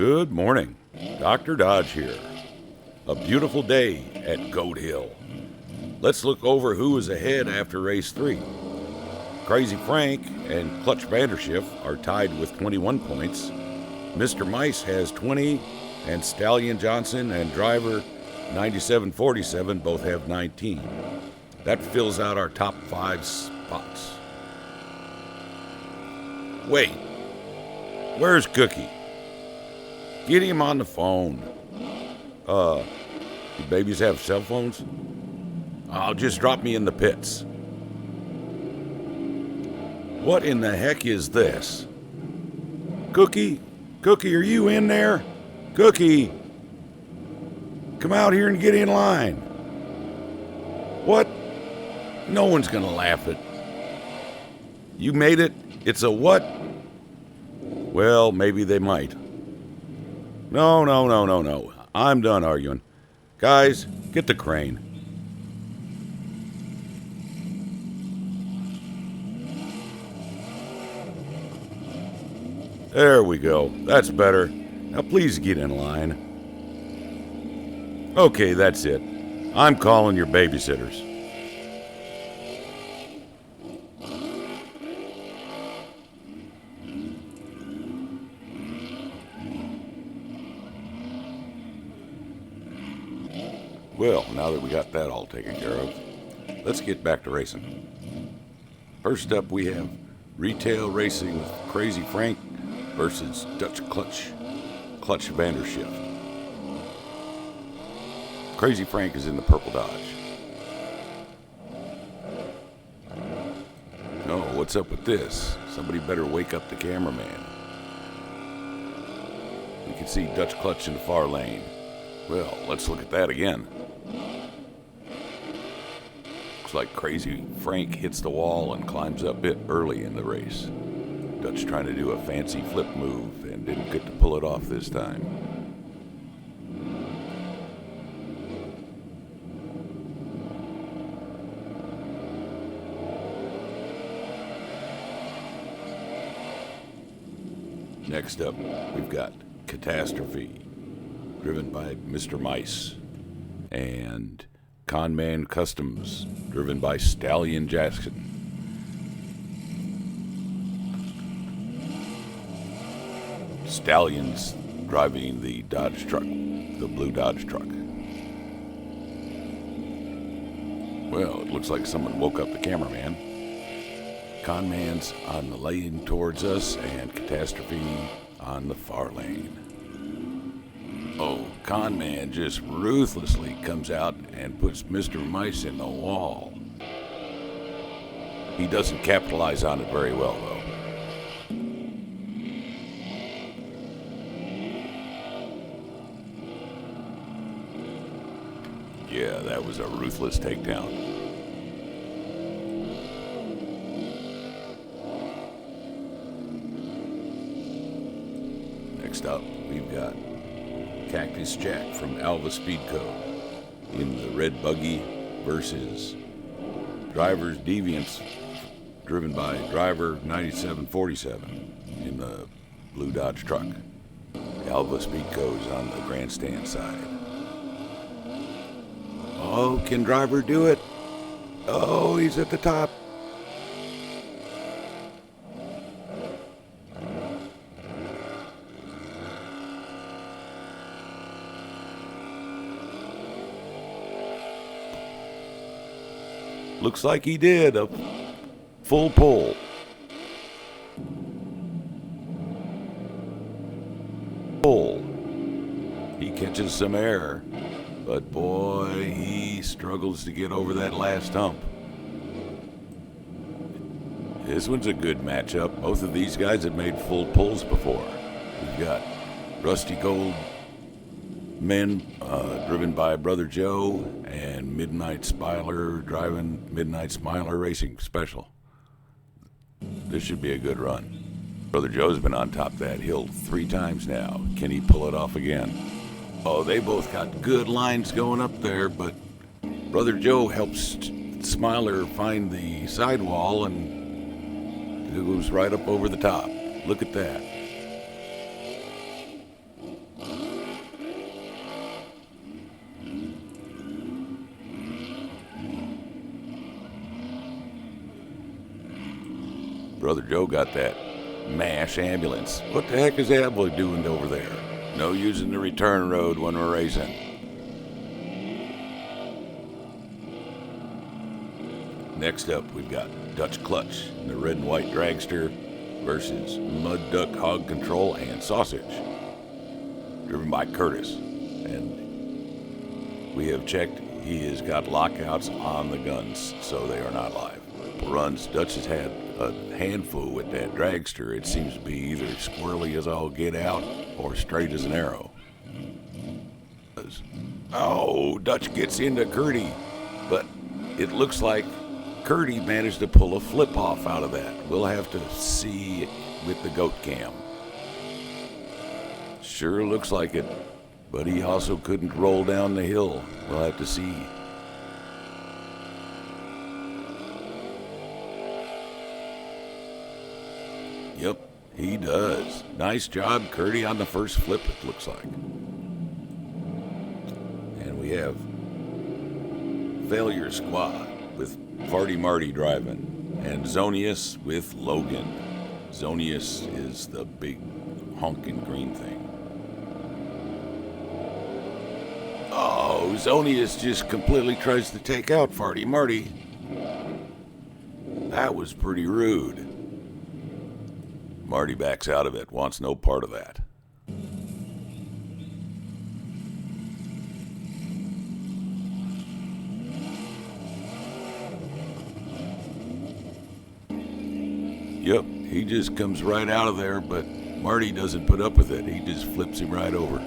Good morning. Dr. Dodge here. A beautiful day at Goat Hill. Let's look over who is ahead after race 3. Crazy Frank and Clutch Vanderschiff are tied with 21 points. Mr. Mice has 20, and Stallion Johnson and driver 9747 both have 19. That fills out our top 5 spots. Wait, where's Cookie? Get him on the phone. Do babies have cell phones? I'll just drop me in the pits. What in the heck is this? Cookie? Cookie, are you in there? Cookie! Come out here and get in line. What? No one's gonna laugh at. You made it? It's a what? Well, maybe they might. No. I'm done arguing. Guys, get the crane. There we go. That's better. Now please get in line. Okay, that's it. I'm calling your babysitters. Well, now that we got that all taken care of, let's get back to racing. First up, we have retail racing with Crazy Frank versus Dutch Clutch Vanderschiff. Crazy Frank is in the purple Dodge. Oh, what's up with this? Somebody better wake up the cameraman. We can see Dutch Clutch in the far lane. Well, let's look at that again. Looks like Crazy Frank hits the wall and climbs up it early in the race. Dutch trying to do a fancy flip move and didn't get to pull it off this time. Next up, we've got Catastrophe, driven by Mr. Mice, and Conman Customs, driven by Stallion Jackson. Stallion's driving the Dodge truck, the blue Dodge truck. Well, it looks like someone woke up the cameraman. Conman's on the lane towards us, and Catastrophe on the far lane. Oh, Conman just ruthlessly comes out and puts Mr. Mice in the wall. He doesn't capitalize on it very well, though. Yeah, that was a ruthless takedown. Next up, we've got Cactus Jack from Alva Speedco in the red buggy versus Driver's Deviance, driven by driver 9747 in the blue Dodge truck. Alva Speedco's on the grandstand side. Oh, can driver do it? Oh, he's at the top. Looks like he did a full pull. He catches some air, but boy, he struggles to get over that last hump. This one's a good matchup. Both of these guys have made full pulls before. We've got Rusty Gold Men, driven by Brother Joe, and Midnight Smiler driving Midnight Smiler Racing Special. This should be a good run. Brother Joe's been on top of that hill 3 times now. Can he pull it off again? Oh, they both got good lines going up there, but Brother Joe helps Smiler find the sidewall and goes right up over the top. Look at that. Brother Joe got that MASH ambulance. What the heck is that boy doing over there? No using the return road when we're racing. Next up, we've got Dutch Clutch in the red and white dragster versus Mud Duck Hog Control and Sausage, driven by Curtis. And we have checked, he has got lockouts on the guns, so they are not live. Runs, Dutch has had a handful with that dragster. It seems to be either squirrely as all get out or straight as an arrow. Oh, Dutch gets into Curdy, but it looks like Curdy managed to pull a flip off out of that. We'll have to see with the goat cam. Sure looks like it, but he also couldn't roll down the hill. We'll have to see. Yep, he does. Nice job, Curdy, on the first flip, it looks like. And we have Failure Squad with Farty Marty driving, and Zonius with Logan. Zonius is the big honking green thing. Oh, Zonius just completely tries to take out Farty Marty. That was pretty rude. Marty backs out of it, wants no part of that. Yep, he just comes right out of there, but Marty doesn't put up with it. He just flips him right over.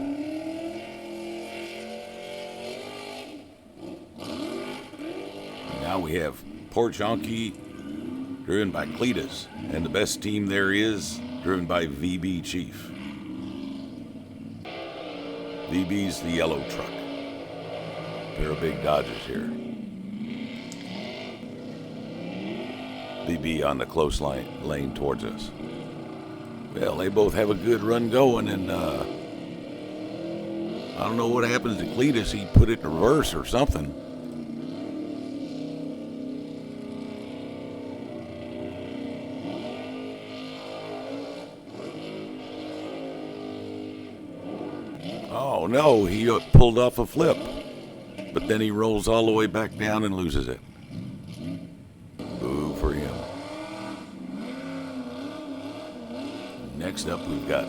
Now we have Porchonky, driven by Cletus, and the best team there is, driven by VB Chief. VB's the yellow truck. Pair of big Dodgers here. VB on the close lane towards us. Well, they both have a good run going, and I don't know what happens to Cletus. He put it in reverse or something. Oh no, he pulled off a flip, but then he rolls all the way back down and loses it. Boo for him. Next up, we've got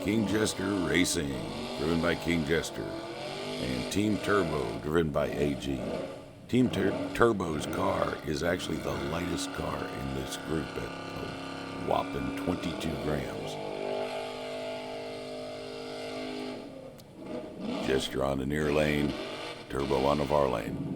King Jester Racing, driven by King Jester, and Team Turbo, driven by AG. Team Turbo's car is actually the lightest car in this group at a whopping 22 grams. Jester on the near lane, Turbo on the far lane.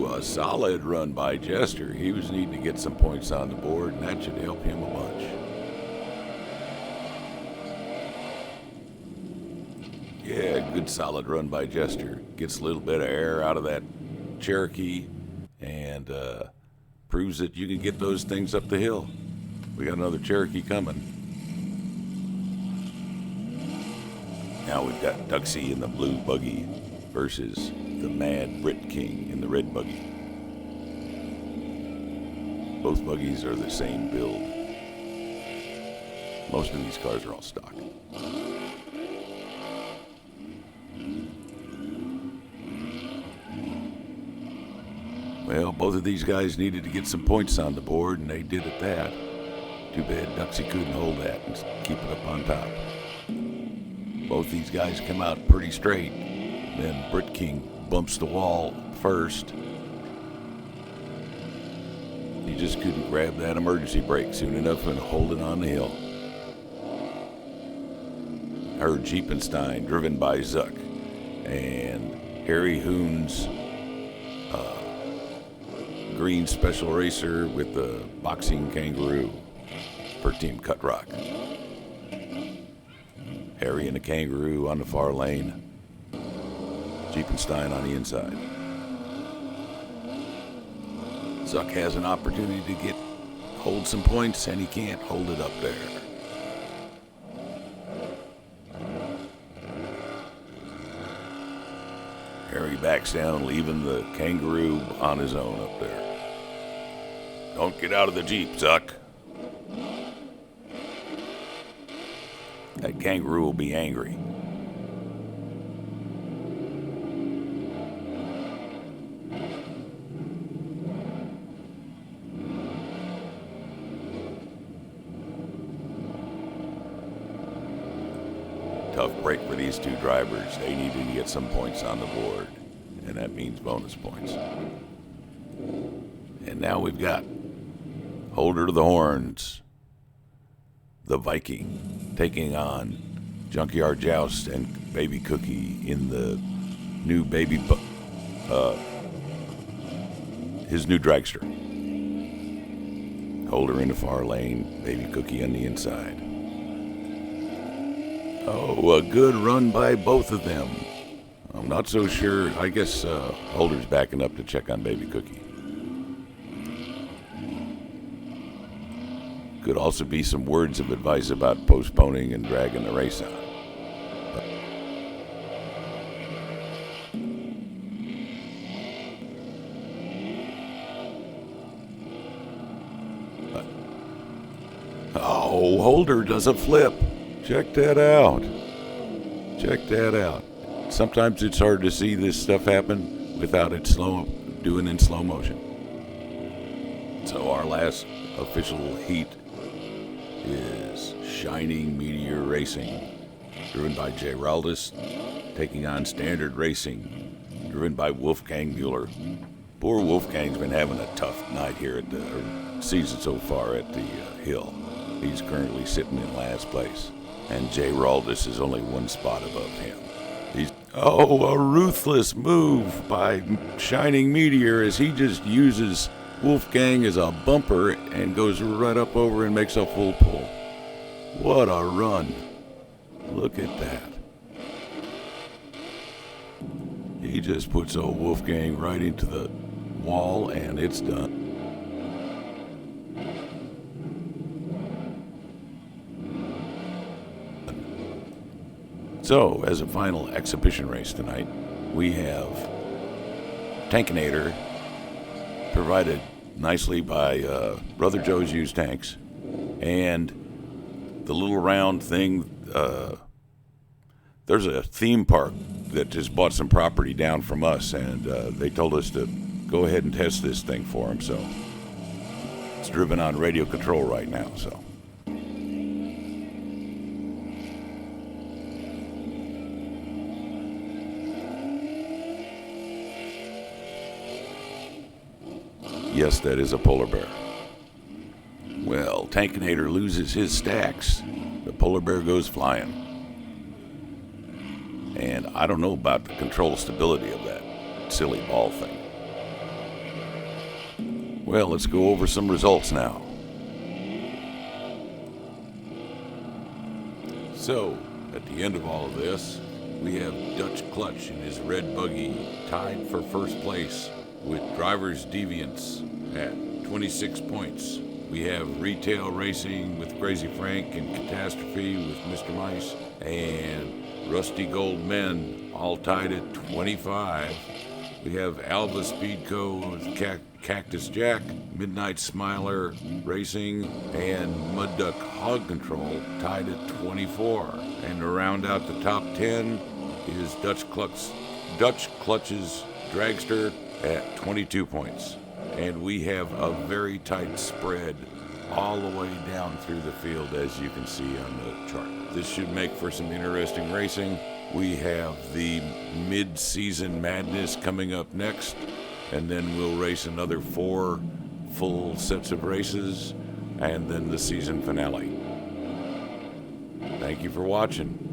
A solid run by Jester. He was needing to get some points on the board, and that should help him a bunch. Yeah, good solid run by Jester. Gets a little bit of air out of that Cherokee and proves that you can get those things up the hill. We got another Cherokee coming. Now we've got Duxie in the blue buggy versus the Mad Brit King in the red buggy. Both buggies are the same build. Most of these cars are all stock. Well, both of these guys needed to get some points on the board, and they did at that. Too bad Duxie couldn't hold that and keep it up on top. Both these guys come out pretty straight. Then Brit King bumps the wall first. He just couldn't grab that emergency brake soon enough and hold it on the hill. Her Jeepenstein, driven by Zuck, and Harry Hoon's green special racer with the boxing kangaroo per Team Cut Rock. Harry and the kangaroo on the far lane. Jeepenstein on the inside. Zuck has an opportunity to hold some points, and he can't hold it up there. Harry backs down, leaving the kangaroo on his own up there. Don't get out of the Jeep, Zuck. That kangaroo will be angry. Tough break for these two drivers. They needed to get some points on the board, and that means bonus points. And now we've got Holder to the Horns, the Viking, taking on Junkyard Joust and Baby Cookie in the new his new dragster. Holder in the far lane, Baby Cookie on the inside. Oh, a good run by both of them. I'm not so sure. I guess Holder's backing up to check on Baby Cookie. Could also be some words of advice about postponing and dragging the race on. Oh, Holder does a flip. Check that out. Check that out. Sometimes it's hard to see this stuff happen without it doing in slow motion. So our last official heat is Shining Meteor Racing, driven by Jay Raldis, taking on Standard Racing, driven by Wolfgang Mueller. Poor Wolfgang's been having a tough night here at the season so far at the Hill. He's currently sitting in last place. And Jay Raldis is only one spot above him. A ruthless move by Shining Meteor as he just uses Wolfgang as a bumper and goes right up over and makes a full pull. What a run. Look at that. He just puts old Wolfgang right into the wall and it's done. So, as a final exhibition race tonight, we have Tankinator, provided nicely by Brother Joe's Used Tanks, and the little round thing. There's a theme park that just bought some property down from us, and they told us to go ahead and test this thing for them, so it's driven on radio control right now, so. Yes, that is a polar bear. Well, Tankinator loses his stacks. The polar bear goes flying. And I don't know about the control stability of that silly ball thing. Well, let's go over some results now. So, at the end of all of this, we have Dutch Clutch in his red buggy tied for first place with Driver's Deviance at 26 points. We have Retail Racing with Crazy Frank and Catastrophe with Mr. Mice and Rusty Gold Men all tied at 25. We have Alva Speedco with Cactus Jack, Midnight Smiler Racing, and Mud Duck Hog Control tied at 24. And to round out the top 10 is Dutch Clutch's Dragster at 22 points. And we have a very tight spread all the way down through the field, as you can see on the chart. This should make for some interesting racing. We have the mid-season madness coming up next, and then we'll race another 4 full sets of races, and then the season finale. Thank you for watching.